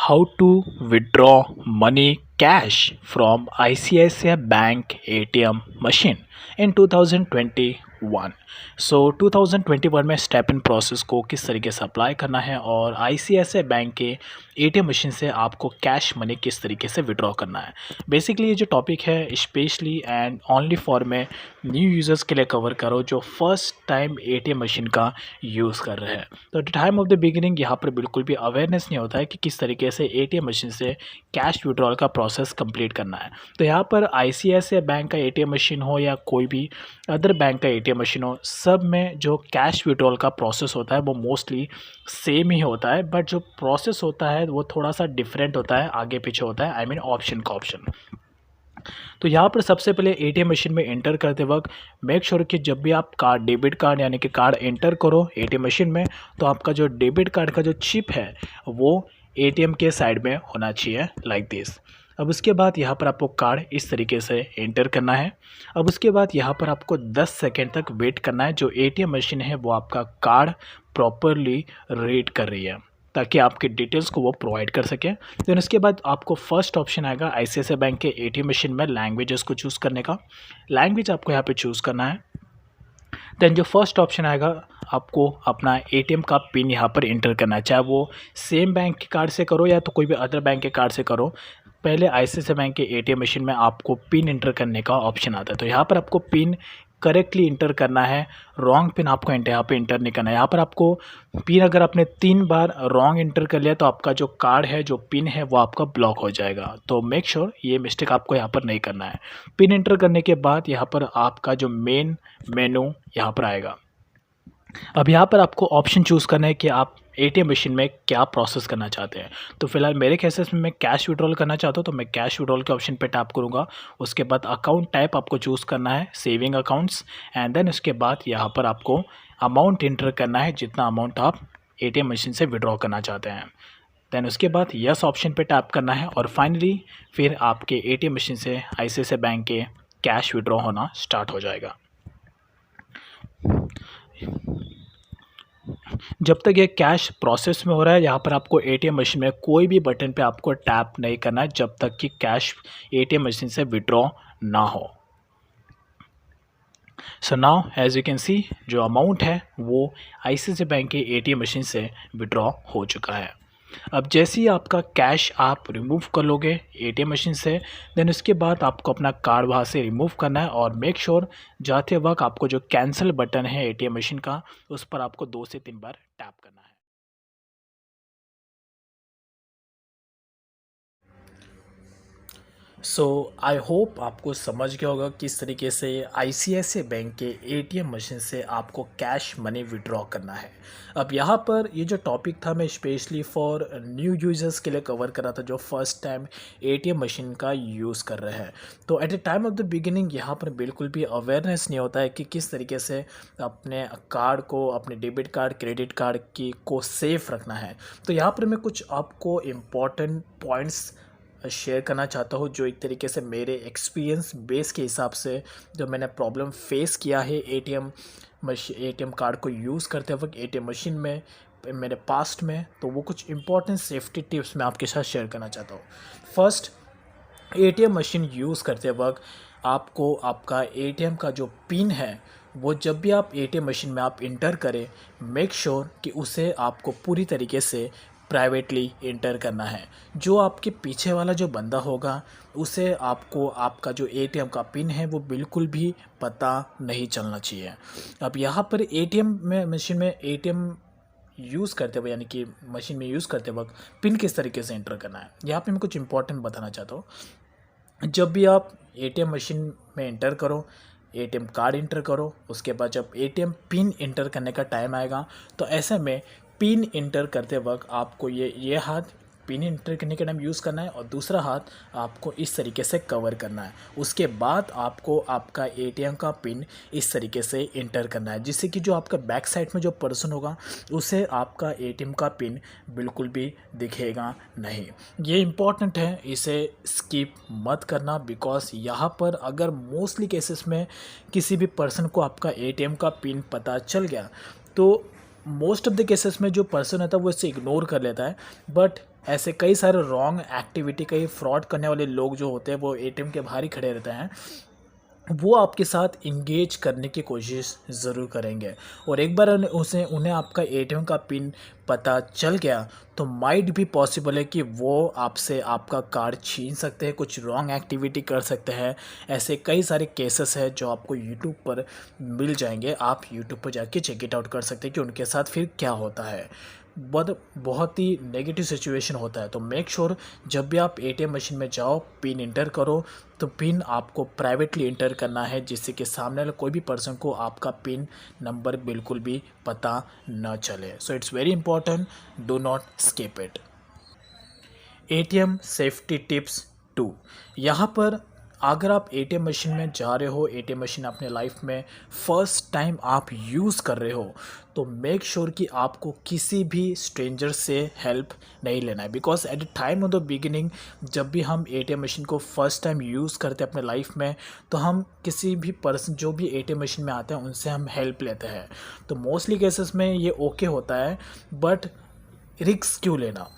How to withdraw money cash from ICICI Bank ATM machine in 2021। 2021 में step in process को किस तरीके से अप्लाई करना है और ICICI बैंक के ATM मशीन से आपको कैश मनी किस तरीके से विड्रॉ करना है। बेसिकली ये जो टॉपिक है स्पेशली एंड ओनली फॉर मैं न्यू यूज़र्स के लिए कवर करो जो फर्स्ट टाइम ATM मशीन का यूज़ कर रहे हैं। तो at the time of the beginning यहाँ पर बिल्कुल भी अवेयरनेस नहीं होता है कि किस तरीके से ATM मशीन से कैश विड्रॉल का प्रोसेस कंप्लीट करना है। तो यहाँ पर ICICI बैंक का ATM मशीन हो या कोई भी अदर बैंक का ATM मशीन हो, सब में जो कैश विड्रॉल का प्रोसेस होता है वो मोस्टली सेम ही होता है, बट जो प्रोसेस होता है वो थोड़ा सा डिफरेंट होता है, आगे पीछे होता है, आई मीन ऑप्शन का ऑप्शन। तो यहाँ पर सबसे पहले ATM मशीन में एंटर करते वक्त मेक श्योर कि जब भी आप कार्ड डेबिट कार्ड यानी कि कार्ड एंटर करो ATM मशीन में, तो आपका जो डेबिट कार्ड का जो चिप है वो ATM के साइड में होना चाहिए लाइक दिस। अब उसके बाद यहाँ पर आपको कार्ड इस तरीके से एंटर करना है। अब उसके बाद यहाँ पर आपको 10 सेकेंड तक वेट करना है, जो ATM मशीन है वो आपका कार्ड प्रॉपरली रीड कर रही है ताकि आपके डिटेल्स को वो प्रोवाइड कर सके। देन उसके बाद आपको फर्स्ट ऑप्शन आएगा ICICI बैंक के ATM मशीन में लैंग्वेजेस को चूज़ करने का। लैंग्वेज आपको यहाँ पे चूज़ करना है। देन जो फर्स्ट ऑप्शन आएगा आपको अपना ATM का पिन यहाँ पर इंटर करना है, चाहे वो सेम बैंक के कार्ड से करो या तो कोई भी अदर बैंक के कार्ड से करो। पहले ICICI बैंक के ATM मशीन में आपको पिन इंटर करने का ऑप्शन आता है, तो यहाँ पर आपको पिन करेक्टली इंटर करना है, रॉन्ग पिन आपको यहाँ पे इंटर नहीं करना है। यहाँ पर आपको पिन अगर आपने 3 बार रॉन्ग इंटर कर लिया तो आपका जो कार्ड है, जो पिन है वो आपका ब्लॉक हो जाएगा। तो मेक श्योर ये मिस्टेक आपको यहाँ पर नहीं करना है। पिन इंटर करने के बाद यहाँ पर आपका जो मेन मेनू यहाँ पर आएगा। अब यहाँ पर आपको ऑप्शन चूज़ करना है कि आप ATM मशीन में क्या प्रोसेस करना चाहते हैं। तो फिलहाल मेरे केसेस में मैं कैश विड्रॉल करना चाहता हूँ, तो मैं कैश विड्रॉल के ऑप्शन पे टैप करूँगा। उसके बाद अकाउंट टाइप आपको चूज़ करना है सेविंग अकाउंट्स, एंड देन उसके बाद यहाँ पर आपको अमाउंट इंटर करना है, जितना अमाउंट आप ATM मशीन से विड्रॉ करना चाहते हैं। देन उसके बाद यस ऑप्शन पे टैप करना है और फाइनली फिर आपके ATM मशीन से ICICI बैंक के कैश विड्रॉ होना स्टार्ट हो जाएगा। जब तक ये कैश प्रोसेस में हो रहा है, यहाँ पर आपको ATM मशीन में कोई भी बटन पे आपको टैप नहीं करना है जब तक कि कैश ATM मशीन से विड्रॉ ना हो। So now as you can see जो अमाउंट है वो ICICI बैंक के ATM मशीन से विड्रॉ हो चुका है। अब जैसे ही आपका कैश आप रिमूव कर लोगे ATM मशीन से, देन उसके बाद आपको अपना कार्ड वहाँ से रिमूव करना है और मेक श्योर जाते वक्त आपको जो कैंसिल बटन है ATM मशीन का, उस पर आपको 2 से 3 बार टैप करना है। सो आई होप आपको समझ गया होगा किस तरीके से ICICI बैंक के ATM मशीन से आपको कैश मनी विड्रॉ करना है। अब यहाँ पर ये जो टॉपिक था मैं स्पेशली फॉर न्यू यूजर्स के लिए कवर कर रहा था जो फर्स्ट टाइम ATM मशीन का यूज़ कर रहे हैं। तो at the time of the beginning यहाँ पर बिल्कुल भी अवेयरनेस नहीं होता है कि किस तरीके से अपने कार्ड को, अपने डेबिट कार्ड, क्रेडिट कार्ड की को सेफ रखना है। तो यहाँ पर मैं कुछ आपको इम्पॉर्टेंट पॉइंट्स शेयर करना चाहता हूँ जो एक तरीके से मेरे एक्सपीरियंस बेस के हिसाब से जो मैंने प्रॉब्लम फेस किया है ATM कार्ड को यूज़ करते वक्त ATM मशीन में मेरे पास्ट में, तो वो कुछ इंपॉर्टेंट सेफ्टी टिप्स मैं आपके साथ शेयर करना चाहता हूँ। फर्स्ट, ATM मशीन यूज़ करते वक्त आपको आपका ATM का जो पिन है वो जब भी आप ATM मशीन में आप इंटर करें, मेक श्योर कि उसे आपको पूरी तरीके से प्राइवेटली इंटर करना है। जो आपके पीछे वाला जो बंदा होगा उसे आपको आपका जो ATM का पिन है वो बिल्कुल भी पता नहीं चलना चाहिए। अब यहाँ पर ATM में मशीन में ATM यूज़ करते हुए यानी कि मशीन में यूज़ करते वक्त पिन किस तरीके से इंटर करना है, यहाँ पे मैं कुछ इंपॉर्टेंट बताना चाहता हूँ। जब भी आप ATM मशीन में इंटर करो, ATM कार्ड इंटर करो, उसके बाद जब ATM पिन इंटर करने का टाइम आएगा तो ऐसे में पिन इंटर करते वक्त आपको ये हाथ पिन इंटर करने के टाइम यूज़ करना है और दूसरा हाथ आपको इस तरीके से कवर करना है। उसके बाद आपको आपका ATM का पिन इस तरीके से इंटर करना है, जिससे कि जो आपका बैक साइड में जो पर्सन होगा उसे आपका ATM का पिन बिल्कुल भी दिखेगा नहीं। ये इम्पॉर्टेंट है, इसे स्किप मत करना, बिकॉज यहाँ पर अगर मोस्टली केसेस में किसी भी पर्सन को आपका ATM का पिन पता चल गया तो मोस्ट ऑफ द केसेस में जो पर्सन होता है वो इसे इग्नोर कर लेता है, बट ऐसे कई सारे रॉन्ग एक्टिविटी, कई फ्रॉड करने वाले लोग जो होते हैं वो एटीएम के बाहर ही खड़े रहते हैं, वो आपके साथ इंगेज करने की कोशिश ज़रूर करेंगे। और एक बार उन्हें आपका एटीएम का पिन पता चल गया तो माइट भी पॉसिबल है कि वो आपसे आपका कार्ड छीन सकते हैं, कुछ रॉन्ग एक्टिविटी कर सकते हैं। ऐसे कई सारे केसेस हैं जो आपको यूट्यूब पर मिल जाएंगे, आप यूट्यूब पर जाके चेक इट आउट कर सकते हैं कि उनके साथ फिर क्या होता है। बहुत ही नेगेटिव सिचुएशन होता है। तो मेक श्योर जब भी आप एटीएम मशीन में जाओ, पिन इंटर करो, तो पिन आपको प्राइवेटली इंटर करना है, जिससे कि सामने वाले कोई भी पर्सन को आपका पिन नंबर बिल्कुल भी पता न चले। So it's very important, do not skip it. ATM safety tips 2। यहाँ पर अगर आप एटीएम मशीन में जा रहे हो, एटीएम मशीन अपने लाइफ में फ़र्स्ट टाइम आप यूज़ कर रहे हो, तो मेक श्योर कि आपको किसी भी स्ट्रेंजर से हेल्प नहीं लेना है। Because at the time of the beginning, जब भी हम एटीएम मशीन को फर्स्ट टाइम यूज़ करते हैं अपने लाइफ में, तो हम किसी भी पर्सन जो भी एटीएम मशीन में आते हैं उनसे हम हेल्प लेते हैं। तो मोस्टली केसेस में ये ओके होता है, बट रिस्क क्यों लेना।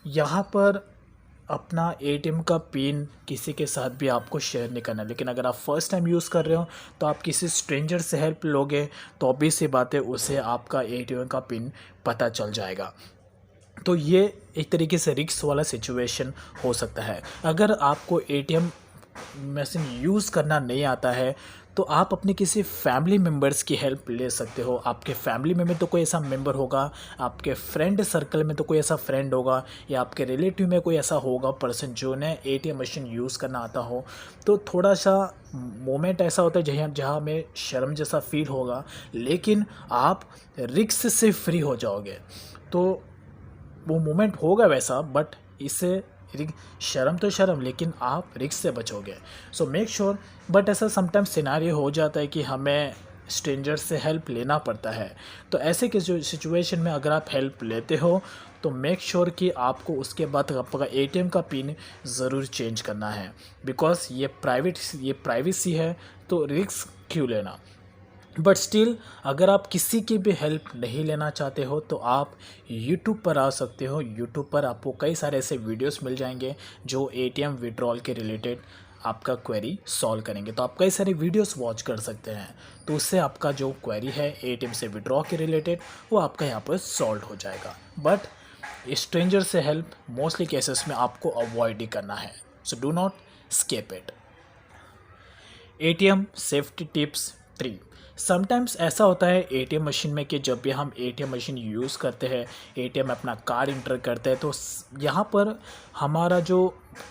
यहाँ पर अपना एटीएम का पिन किसी के साथ भी आपको शेयर नहीं करना। लेकिन अगर आप फर्स्ट टाइम यूज़ कर रहे हो तो आप किसी स्ट्रेंजर से हेल्प लोगे तो ऑब्वियस सी बात है, उसे आपका एटीएम का पिन पता चल जाएगा। तो ये एक तरीके से रिस्क वाला सिचुएशन हो सकता है। अगर आपको एटीएम मशीन यूज़ करना नहीं आता है तो आप अपने किसी फैमिली मेम्बर्स की हेल्प ले सकते हो। आपके फैमिली में तो कोई ऐसा मेंबर होगा, आपके फ्रेंड सर्कल में तो कोई ऐसा फ्रेंड होगा, या आपके रिलेटिव में कोई ऐसा होगा पर्सन जो ने एटीएम मशीन यूज़ करना आता हो। तो थोड़ा सा मोमेंट ऐसा होता है जहाँ जहाँ में शर्म जैसा फील होगा, लेकिन आप रिस्क से फ्री हो जाओगे। तो वो मोमेंट होगा वैसा, बट इससे शर्म तो शर्म, लेकिन आप रिस्क से बचोगे। So make sure. बट ऐसा समटाइम्स सिनारियो हो जाता है कि हमें स्ट्रेंजर से हेल्प लेना पड़ता है। तो ऐसे के सिचुएशन में अगर आप हेल्प लेते हो तो मेक श्योर कि आपको उसके बाद आपका एटीएम का पिन ज़रूर चेंज करना है। बिकॉज ये प्राइवेसी है, तो रिस्क क्यों लेना। बट स्टिल अगर आप किसी की भी हेल्प नहीं लेना चाहते हो तो आप यूट्यूब पर आ सकते हो। यूट्यूब पर आपको कई सारे ऐसे वीडियोस मिल जाएंगे जो एटीएम विड्रॉल के रिलेटेड आपका क्वेरी सॉल्व करेंगे। तो आप कई सारे वीडियोस वॉच कर सकते हैं, तो उससे आपका जो क्वेरी है एटीएम से विड्रॉ के रिलेटेड वो आपका यहाँ पर सॉल्व हो जाएगा। बट स्ट्रेंजर से हेल्प मोस्टली केसेस में आपको अवॉइड ही करना है। So do not skip it. ATM safety tips 3। Sometimes ऐसा होता है एटीएम मशीन में कि जब भी हम एटीएम मशीन यूज़ करते हैं, एटीएम में अपना कार्ड इंटर करते हैं, तो यहाँ पर हमारा जो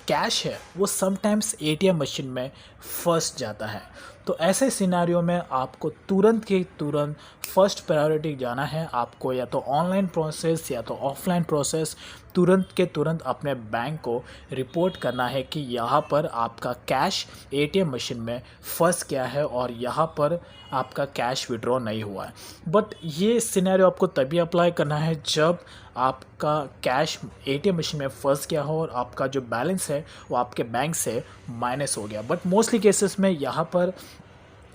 कैश है वो समटाइम्स एटीएम मशीन में फंस जाता है। तो ऐसे सिनेरियो में आपको तुरंत के तुरंत फर्स्ट प्रायोरिटी जाना है। आपको या तो ऑनलाइन प्रोसेस या तो ऑफलाइन प्रोसेस तुरंत के तुरंत अपने बैंक को रिपोर्ट करना है कि यहाँ पर आपका कैश एटीएम मशीन में फंस गया है और यहाँ पर आपका कैश विड्रॉ नहीं हुआ है। बट ये सिनेरियो आपको तभी अप्लाई करना है जब आपका कैश एटीएम मशीन में फंस गया हो और आपका जो बैलेंस है वो आपके बैंक से माइनस हो गया। बट मोस्टली केसेस में यहाँ पर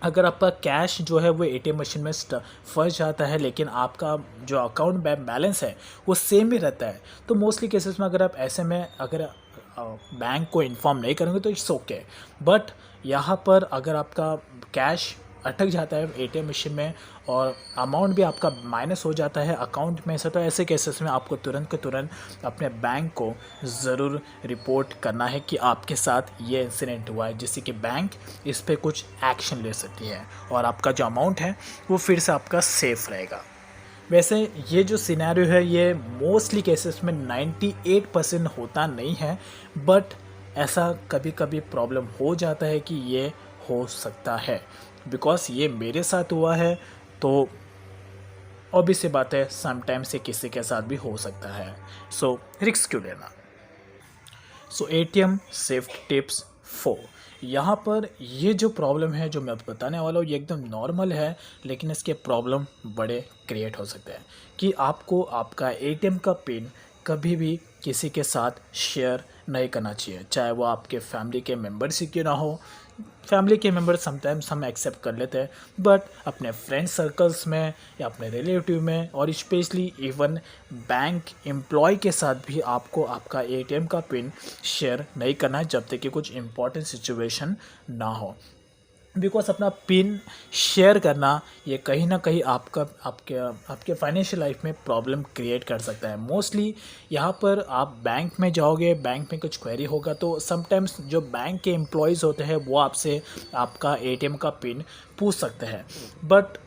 अगर आपका कैश जो है वो एटीएम मशीन में फंस जाता है, लेकिन आपका जो अकाउंट बैलेंस है वो सेम ही रहता है, तो मोस्टली केसेस में अगर आप ऐसे में अगर बैंक को इन्फॉर्म नहीं करेंगे तो इट्स ओके। बट यहाँ पर अगर आपका कैश अटक जाता है एटीएम मशीन में और अमाउंट भी आपका माइनस हो जाता है अकाउंट में से, तो ऐसे केसेस में आपको तुरंत के तुरंत अपने बैंक को ज़रूर रिपोर्ट करना है कि आपके साथ ये इंसिडेंट हुआ है, जिससे कि बैंक इस पर कुछ एक्शन ले सकती है और आपका जो अमाउंट है वो फिर से आपका सेफ़ रहेगा। वैसे ये जो सिनेरियो है ये मोस्टली केसेस में 98% होता नहीं है, बट ऐसा कभी कभी प्रॉब्लम हो जाता है कि ये हो सकता है। बिकॉज ये मेरे साथ हुआ है, तो ऑब्वियस सी बात है समटाइम्स से किसी के साथ भी हो सकता है। सो रिस्क क्यों लेना। सो एटीएम सेफ्टी टिप्स 4। यहाँ पर ये जो प्रॉब्लम है जो मैं बताने वाला हूँ ये एकदम नॉर्मल है, लेकिन इसके प्रॉब्लम बड़े क्रिएट हो सकते हैं कि आपको आपका एटीएम का पिन कभी भी किसी के साथ शेयर नहीं करना चाहिए, चाहे वो आपके फैमिली के मेम्बर से क्यों ना हो, फैमिली के मेम्बर समटाइम्स हम एक्सेप्ट कर लेते हैं, बट अपने फ्रेंड सर्कल्स में या अपने रिलेटिव में और स्पेशली इवन बैंक एम्प्लॉय के साथ भी आपको आपका एटीएम का पिन शेयर नहीं करना है जब तक कि कुछ इंपॉर्टेंट सिचुएशन ना हो। बिकॉज अपना पिन शेयर करना ये कहीं ना कहीं आपके फाइनेंशियल लाइफ में प्रॉब्लम क्रिएट कर सकता है। मोस्टली यहाँ पर आप बैंक में जाओगे, बैंक में कुछ क्वेरी होगा तो समटाइम्स जो बैंक के एम्प्लॉयज़ होते हैं वो आपसे आपका एटीएम का पिन पूछ सकते हैं, बट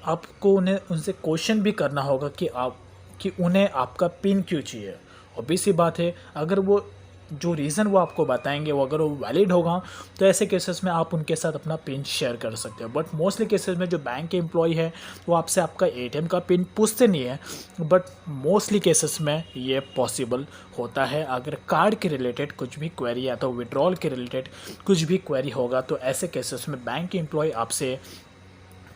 आपको उनसे क्वेश्चन भी करना होगा कि उन्हें आपका पिन क्यों चाहिए। ऑब्वियस सी बात है, अगर वो जो रीज़न वो आपको बताएंगे वो अगर वो वैलिड होगा तो ऐसे केसेस में आप उनके साथ अपना पिन शेयर कर सकते हो। बट मोस्टली केसेस में जो बैंक के एम्प्लॉय है वो आपसे आपका एटीएम का पिन पूछते नहीं है, बट मोस्टली केसेस में ये पॉसिबल होता है। अगर कार्ड के रिलेटेड कुछ भी क्वेरी या तो विड्रॉल के रिलेटेड कुछ भी क्वेरी होगा तो ऐसे केसेस में बैंक के एम्प्लॉय आपसे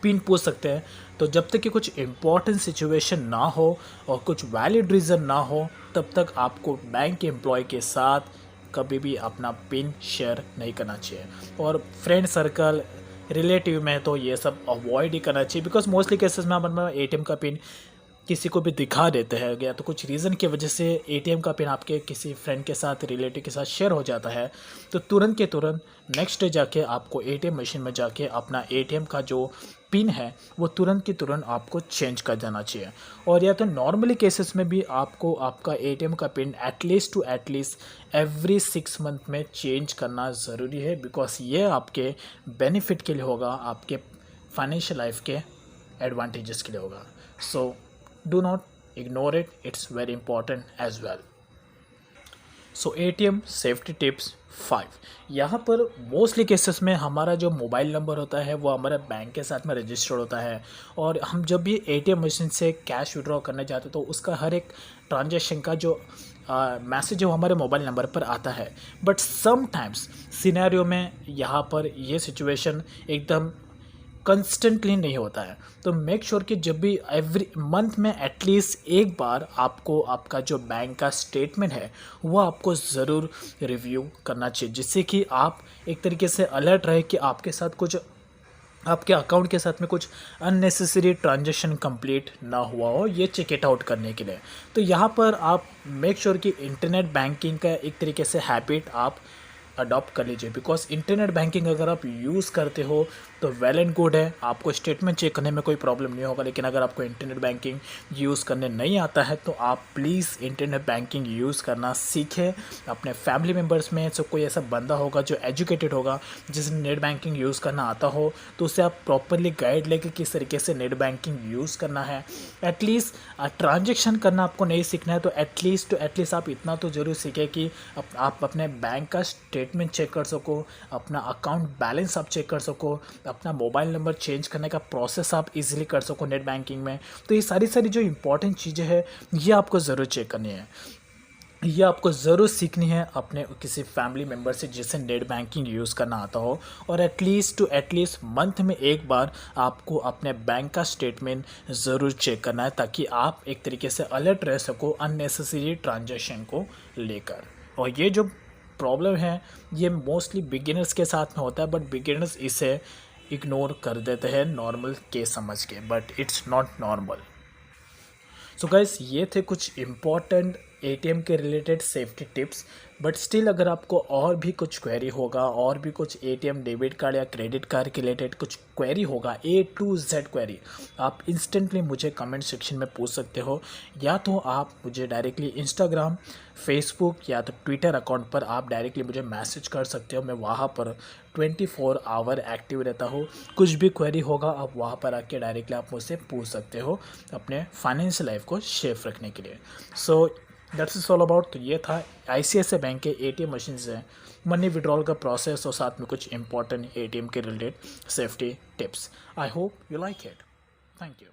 पिन पूछ सकते हैं। तो जब तक कि कुछ इम्पॉर्टेंट सिचुएशन ना हो और कुछ वैलिड रीज़न ना हो तब तक आपको बैंक के एम्प्लॉय के साथ कभी भी अपना पिन शेयर नहीं करना चाहिए। और फ्रेंड सर्कल रिलेटिव में तो ये सब अवॉइड ही करना चाहिए, बिकॉज मोस्टली केसेस में आप अपना एटीएम का पिन किसी को भी दिखा देते हैं या तो कुछ रीज़न की वजह से एटीएम का पिन आपके किसी फ्रेंड के साथ रिलेटिव के साथ शेयर हो जाता है तो तुरंत के तुरंत नेक्स्ट डे जाके आपको एटीएम मशीन में जाके अपना एटीएम का जो पिन है वो तुरंत के तुरंत आपको चेंज कर देना चाहिए। और या तो नॉर्मली केसेस में भी आपको आपका एटीएम का पिन एटलीस्ट एवरी 6 मंथ में चेंज करना ज़रूरी है, बिकॉज ये आपके बेनिफिट के लिए होगा, आपके फाइनेंशियल लाइफ के एडवांटेजेस के लिए होगा। सो do not ignore it, it's very important as well. So ATM safety tips 5। यहाँ पर मोस्टली केसेस में हमारा जो मोबाइल नंबर होता है वो हमारे बैंक के साथ में रजिस्टर्ड होता है और हम जब भी एटीएम मशीन से कैश विड्रॉ करने जाते हैं तो उसका हर एक ट्रांजैक्शन का जो मैसेज है वो हमारे मोबाइल नंबर पर आता है। बट समटाइम्स सिनेरियो में यहाँ पर ये सिचुएशन एकदम कंस्टेंटली नहीं होता है, तो मेक श्योर कि जब भी एवरी मंथ में एटलीस्ट एक बार आपको आपका जो बैंक का स्टेटमेंट है वो आपको ज़रूर रिव्यू करना चाहिए, जिससे कि आप एक तरीके से अलर्ट रहे कि आपके साथ कुछ आपके अकाउंट के साथ में कुछ अननेसेसरी ट्रांजैक्शन कंप्लीट ना हुआ हो, ये चेक इट आउट करने के लिए। तो यहाँ पर आप मेक श्योर कि इंटरनेट बैंकिंग का एक तरीके से हैबिट आप अडॉप्ट कर लीजिए, बिकॉज इंटरनेट बैंकिंग अगर आप यूज़ करते हो तो वेल एंड गुड है, आपको स्टेटमेंट चेक करने में कोई प्रॉब्लम नहीं होगा। लेकिन अगर आपको इंटरनेट बैंकिंग यूज़ करने नहीं आता है तो आप प्लीज़ इंटरनेट बैंकिंग यूज़ करना सीखें। अपने फैमिली मेम्बर्स में से कोई ऐसा बंदा होगा जो एजुकेटेड होगा, जिसे नेट बैंकिंग यूज़ करना आता हो, तो उसे आप प्रॉपरली गाइड लेके किस तरीके से नेट बैंकिंग यूज़ करना है। एटलीस्ट ट्रांजेक्शन करना आपको नहीं सीखना है तो एटलीस्ट आप इतना तो ज़रूर सीखें कि आप अपने बैंक का स्टेटमेंट चेक कर सको, अपना अकाउंट बैलेंस आप चेक कर सको, अपना मोबाइल नंबर चेंज करने का प्रोसेस आप इजीली कर सको नेट बैंकिंग में। तो ये सारी जो इंपॉर्टेंट चीज़ें हैं ये आपको ज़रूर चेक करनी है, ये आपको ज़रूर सीखनी है अपने किसी फैमिली मेम्बर से जिसे नेट बैंकिंग यूज़ करना आता हो। और एटलीस्ट मंथ में एक बार आपको अपने बैंक का स्टेटमेंट ज़रूर चेक करना है, ताकि आप एक तरीके से अलर्ट रह सको अननेसेसरी ट्रांजैक्शन को लेकर। और ये जो प्रॉब्लम है ये मोस्टली बिगिनर्स के साथ में होता है, बट बिगिनर्स इसे इग्नोर कर देते हैं नॉर्मल केस समझ के, but it's not normal. So guys, ये थे कुछ इम्पॉर्टेंट एटीएम के related safety tips. But still अगर आपको और भी कुछ क्वेरी होगा, और भी कुछ एटीएम डेबिट कार्ड या क्रेडिट कार्ड के रिलेटेड कुछ क्वेरी होगा, A to Z क्वेरी, आप इंस्टेंटली मुझे कमेंट सेक्शन में पूछ सकते हो, या तो आप मुझे डायरेक्टली इंस्टाग्राम, फेसबुक या तो ट्विटर अकाउंट पर आप डायरेक्टली मुझे मैसेज कर सकते हो। मैं वहाँ पर 24 आवर एक्टिव रहता हूँ। कुछ भी क्वेरी होगा आप वहाँ पर आके डायरेक्टली आप मुझसे पूछ सकते हो अपने फाइनेंशियल लाइफ को सेफ रखने के लिए। So that's is all about. तो ये था ICICI बैंक के एटीएम मशीन से मनी विड्रॉल का प्रोसेस और साथ में कुछ इंपॉर्टेंट एटीएम के related safety tips. I hope you like it. Thank you.